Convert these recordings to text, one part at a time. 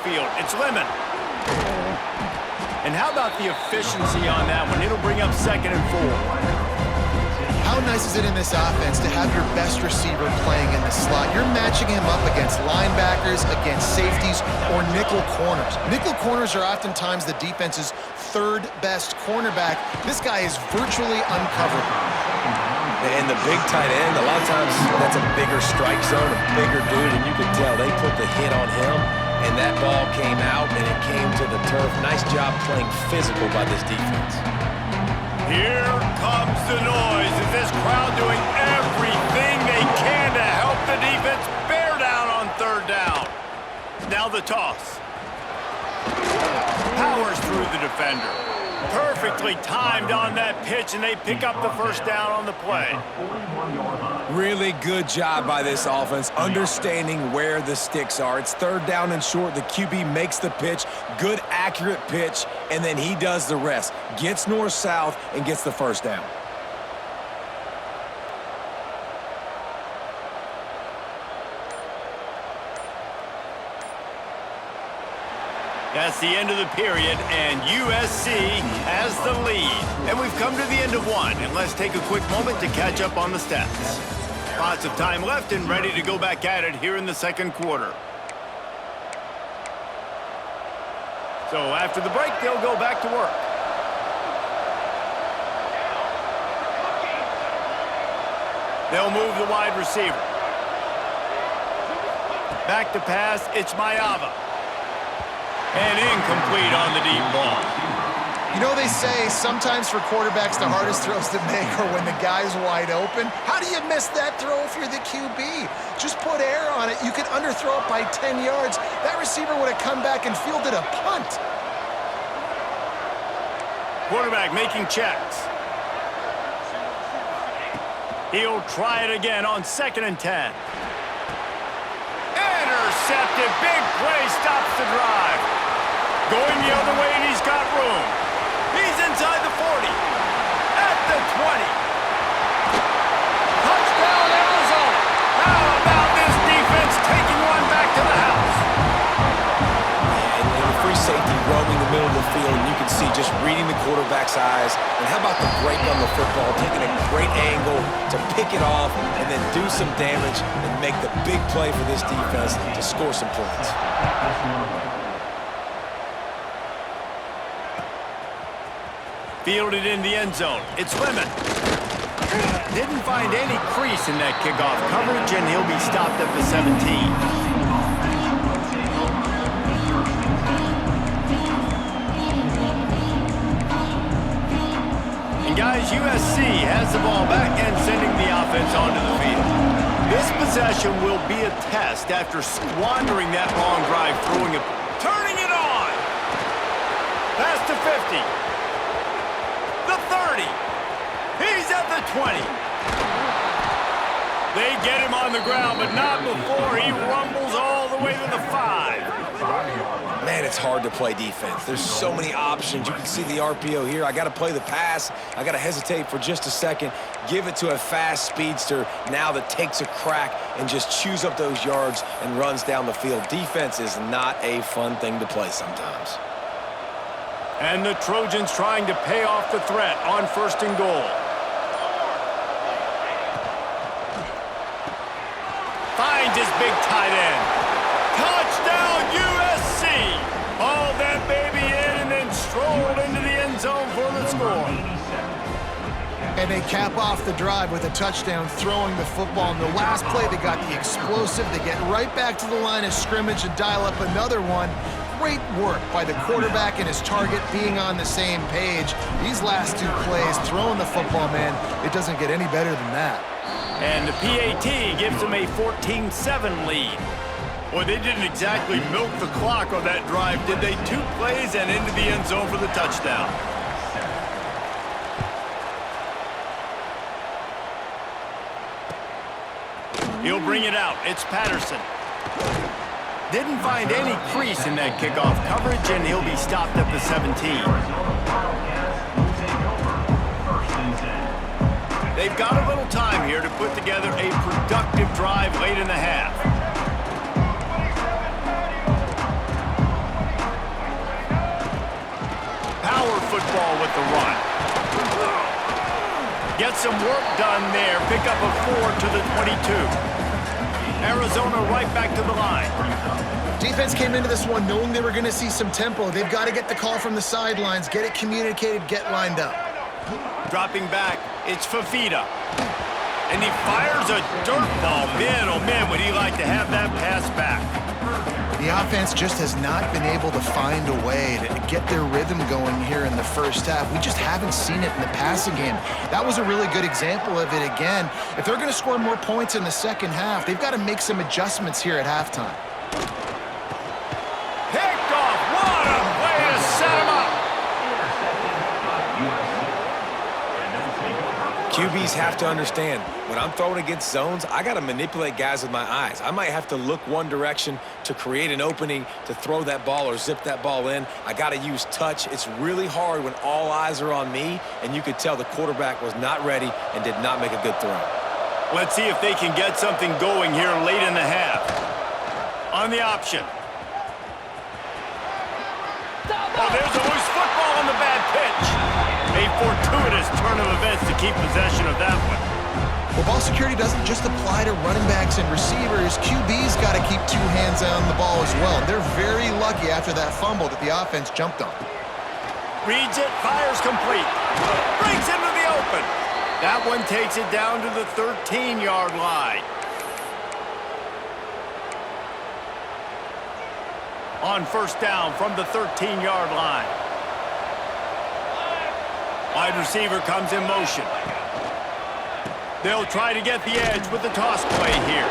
backfield. It's Lemon. And how about the efficiency on that one? It'll bring up 2nd and 4. How nice is it in this offense to have your best receiver playing in the slot? You're matching him up against linebackers, against safeties, or nickel corners. Nickel corners are oftentimes the defense's 3rd best cornerback. This guy is virtually uncoverable. And the big tight end, a lot of times that's a bigger strike zone, a bigger dude, and you can tell they put the hit on him, and that ball came out, and it came to the turf. Nice job playing physical by this defense. Here comes the noise. Is this crowd doing everything they can to help the defense bear down on 3rd down? Now the toss. Powers through the defender. Perfectly timed on that pitch, and they pick up the 1st down on the play. Really good job by this offense, understanding where the sticks are. It's 3rd down and short. The QB makes the pitch, good, accurate pitch, and then he does the rest. Gets north-south and gets the 1st down. That's the end of the period, and USC has the lead. And we've come to the end of one, and let's take a quick moment to catch up on the stats. Lots of time left and ready to go back at it here in the 2nd quarter. So after the break, they'll go back to work. They'll move the wide receiver. Back to pass, it's Mayava. And incomplete on the deep ball. You know, they say sometimes for quarterbacks the hardest throws to make are when the guy's wide open. How do you miss that throw if you're the QB? Just put air on it. You could underthrow it by 10 yards. That receiver would have come back and fielded a punt. Quarterback making checks. He'll try it again on 2nd and 10. Intercepted. Big play stops the drive. Going the other way, and he's got room. He's inside the 40. At the 20. Touchdown, Arizona. How about this defense taking one back to the house? And the free safety roaming the middle of the field, and you can see just reading the quarterback's eyes. And how about the break on the football, taking a great angle to pick it off and then do some damage and make the big play for this defense to score some points. Fielded in the end zone. It's Lemon. Didn't find any crease in that kickoff coverage, and he'll be stopped at the 17. And guys, USC has the ball back and sending the offense onto the field. This possession will be a test after squandering that long drive, turning it on. Pass to 50. The 30. He's at the 20. They get him on the ground, but not before he rumbles all the way to the 5. Man, it's hard to play defense. There's so many options. You can see the RPO here. I got to play the pass. I got to hesitate for just a second, give it to a fast speedster now that takes a crack and just chews up those yards and runs down the field. Defense is not a fun thing to play sometimes. And the Trojans trying to pay off the threat on 1st and goal. Finds his big tight end. Touchdown, USC! Hauled that baby in and then strolled into the end zone for the score. And they cap off the drive with a touchdown, throwing the football. In the last play, they got the explosive. They get right back to the line of scrimmage and dial up another one. Great work by the quarterback and his target being on the same page. These last 2 plays, throwing the football, man, it doesn't get any better than that. And the PAT gives them a 14-7 lead. Boy, they didn't exactly milk the clock on that drive, did they? 2 plays and into the end zone for the touchdown. He'll bring it out. It's Patterson. Didn't find any crease in that kickoff coverage, and he'll be stopped at the 17. They've got a little time here to put together a productive drive late in the half. football with the run. Get some work done there. Pick up a 4 to the 22. Arizona right back to the line. Defense came into this one knowing they were going to see some tempo. They've got to get the call from the sidelines, get it communicated, get lined up. Dropping back, it's Fafita. And he fires a dirt ball. Man, oh man, would he like to have that pass back. The offense just has not been able to find a way to get their rhythm going here in the first half. We just haven't seen it in the passing game. That was a really good example of it again. If they're going to score more points in the second half, they've got to make some adjustments here at halftime. Picked off. What a way to set him up. QBs have to understand, when I'm throwing against zones, I got to manipulate guys with my eyes. I might have to look one direction to create an opening to throw that ball or zip that ball in. I got to use touch. It's really hard when all eyes are on me, and you could tell the quarterback was not ready and did not make a good throw. Let's see if they can get something going here late in the half. On the option. Oh, there's a loose football on the bad pitch. A fortuitous turn of events to keep possession of that one. Well, ball security doesn't just apply to running backs and receivers. QB's got to keep two hands on the ball as well. They're very lucky after that fumble that the offense jumped on. Reads it, fires complete. Brings into the open. That one takes it down to the 13-yard line. On first down from the 13-yard line. Wide receiver comes in motion. They'll try to get the edge with the toss play here.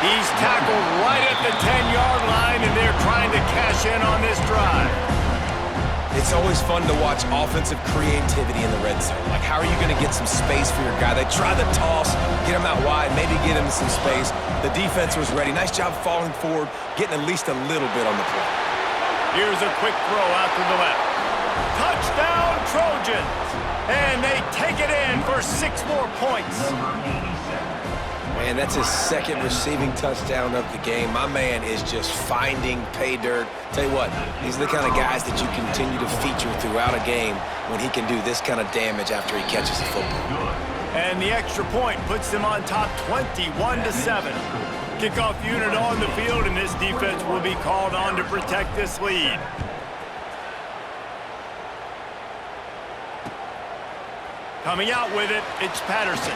He's tackled right at the 10-yard line, and they're trying to cash in on this drive. It's always fun to watch offensive creativity in the red zone. Like, how are you going to get some space for your guy? They try the toss, get him out wide, maybe get him some space. The defense was ready. Nice job falling forward, getting at least a little bit on the play. Here's a quick throw out to the left. Touchdown, Trojans! And they take it in for 6 more points. Man, that's his second receiving touchdown of the game. My man is just finding pay dirt. Tell you what, these are the kind of guys that you continue to feature throughout a game when he can do this kind of damage after he catches the football. And the extra point puts them on top 21-7. Kickoff unit on the field, and this defense will be called on to protect this lead. Coming out with it, it's Patterson.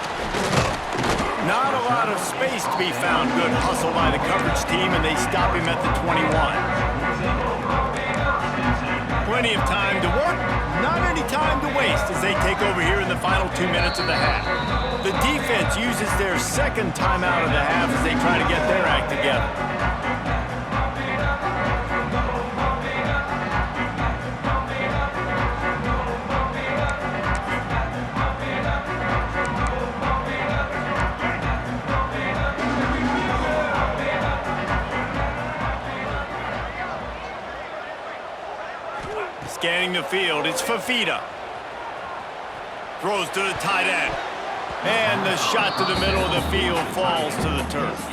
Not a lot of space to be found. Good hustle by the coverage team, and they stop him at the 21. Plenty of time to work, not any time to waste as they take over here in the final 2 minutes of the half. The defense uses their second timeout of the half as they try to get their act together. Scanning the field, it's Fafita. Throws to the tight end. And the shot to the middle of the field falls to the turf.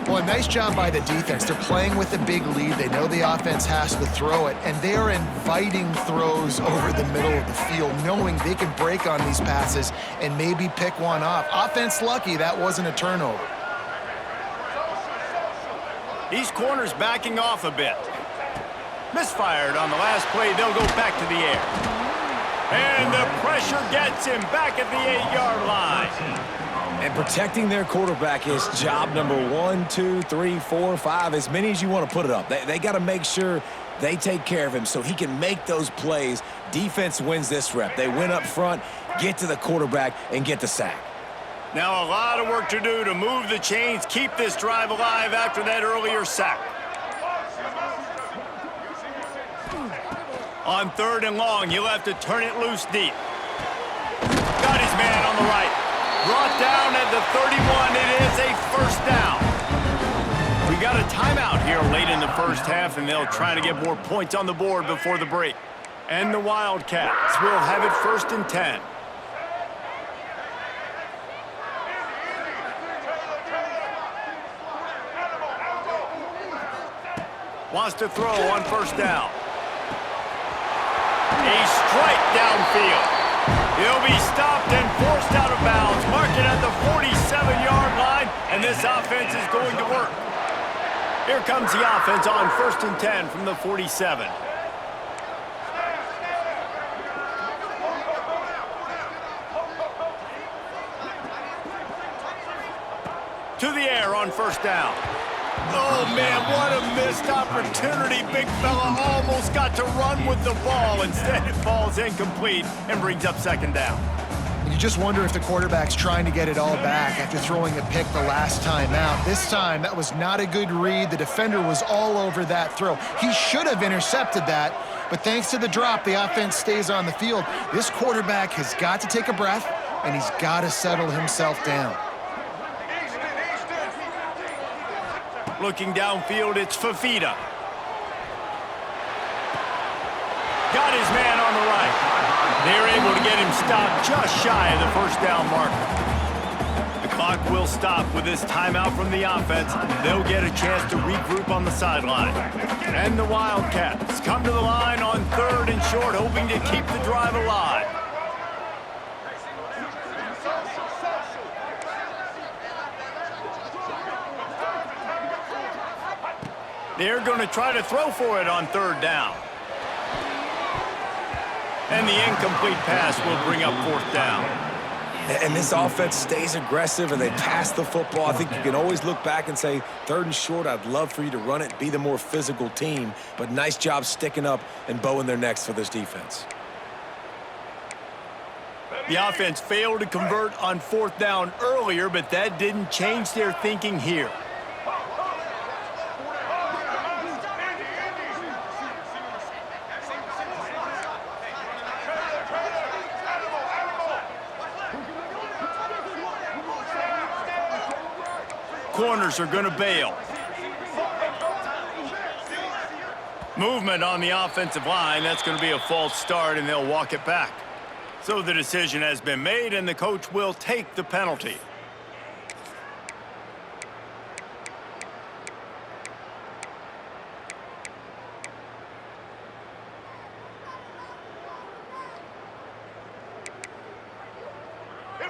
Well, a nice job by the defense. They're playing with a big lead. They know the offense has to throw it, and they are inviting throws over the middle of the field, knowing they can break on these passes and maybe pick one off. Offense lucky that wasn't a turnover. These corners backing off a bit. Misfired on the last play. They'll go back to the air. And the pressure gets him back at the 8-yard line. And protecting their quarterback is job number 1, 2, 3, 4, 5, as many as you want to put it up. They got to make sure they take care of him so he can make those plays. Defense wins this rep. They win up front, get to the quarterback, and get the sack. Now a lot of work to do to move the chains, keep this drive alive after that earlier sack. On 3rd and long, he'll have to turn it loose deep. Got his man on the right. Brought down at the 31. It is a first down. We got a timeout here late in the first half, and they'll try to get more points on the board before the break. And the Wildcats will have it 1st and 10. Wants to throw on 1st down. A strike downfield. He'll be stopped and forced out of bounds. Mark it at the 47-yard line, and this offense is going to work. Here comes the offense on 1st and 10 from the 47. To the air on 1st down. Oh, man, what a missed opportunity. Big fella almost got to run with the ball. Instead, it falls incomplete and brings up 2nd down. And you just wonder if the quarterback's trying to get it all back after throwing a pick the last time out. This time, that was not a good read. The defender was all over that throw. He should have intercepted that, but thanks to the drop, the offense stays on the field. This quarterback has got to take a breath, and he's got to settle himself down. Looking downfield, it's Fafita. Got his man on the right. They're able to get him stopped just shy of the 1st down marker. The clock will stop with this timeout from the offense. They'll get a chance to regroup on the sideline. And the Wildcats come to the line on 3rd and short, hoping to keep the drive alive. They're going to try to throw for it on 3rd down. And the incomplete pass will bring up 4th down. And this offense stays aggressive and they pass the football. I think you can always look back and say, 3rd and short, I'd love for you to run it, be the more physical team. But nice job sticking up and bowing their necks for this defense. The offense failed to convert on 4th down earlier, but that didn't change their thinking here. Corners are going to bail. Movement on the offensive line. That's going to be a false start, and they'll walk it back. So the decision has been made, and the coach will take the penalty.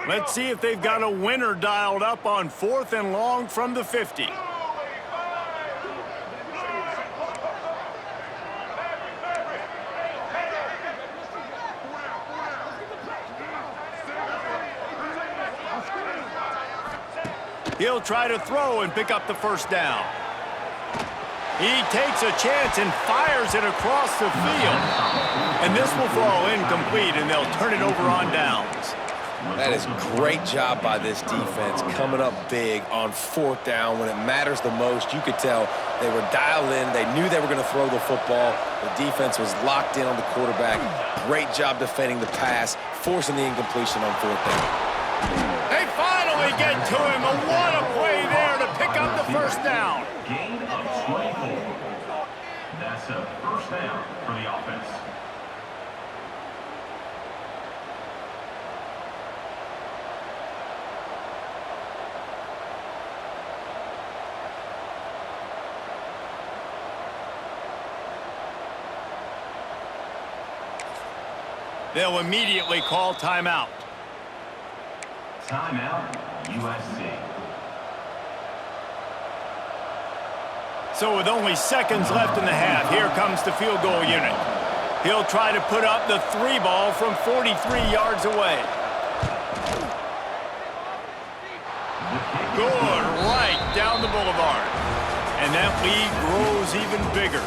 Let's see if they've got a winner dialed up on 4th and long from the 50. He'll try to throw and pick up the 1st down. He takes a chance and fires it across the field. And this will fall incomplete, and they'll turn it over on downs. That is great job by this defense, coming up big on 4th down. When it matters the most, you could tell they were dialed in. They knew they were going to throw the football. The defense was locked in on the quarterback. Great job defending the pass, forcing the incompletion on 4th down. They finally get to him. What a play there to pick up the 1st down. Gain of 24. That's a 1st down for the offense. They'll immediately call timeout. Timeout, USC. So with only seconds left in the half, here comes the field goal unit. He'll try to put up the 3 ball from 43 yards away. Good, right down the boulevard. And that lead grows even bigger.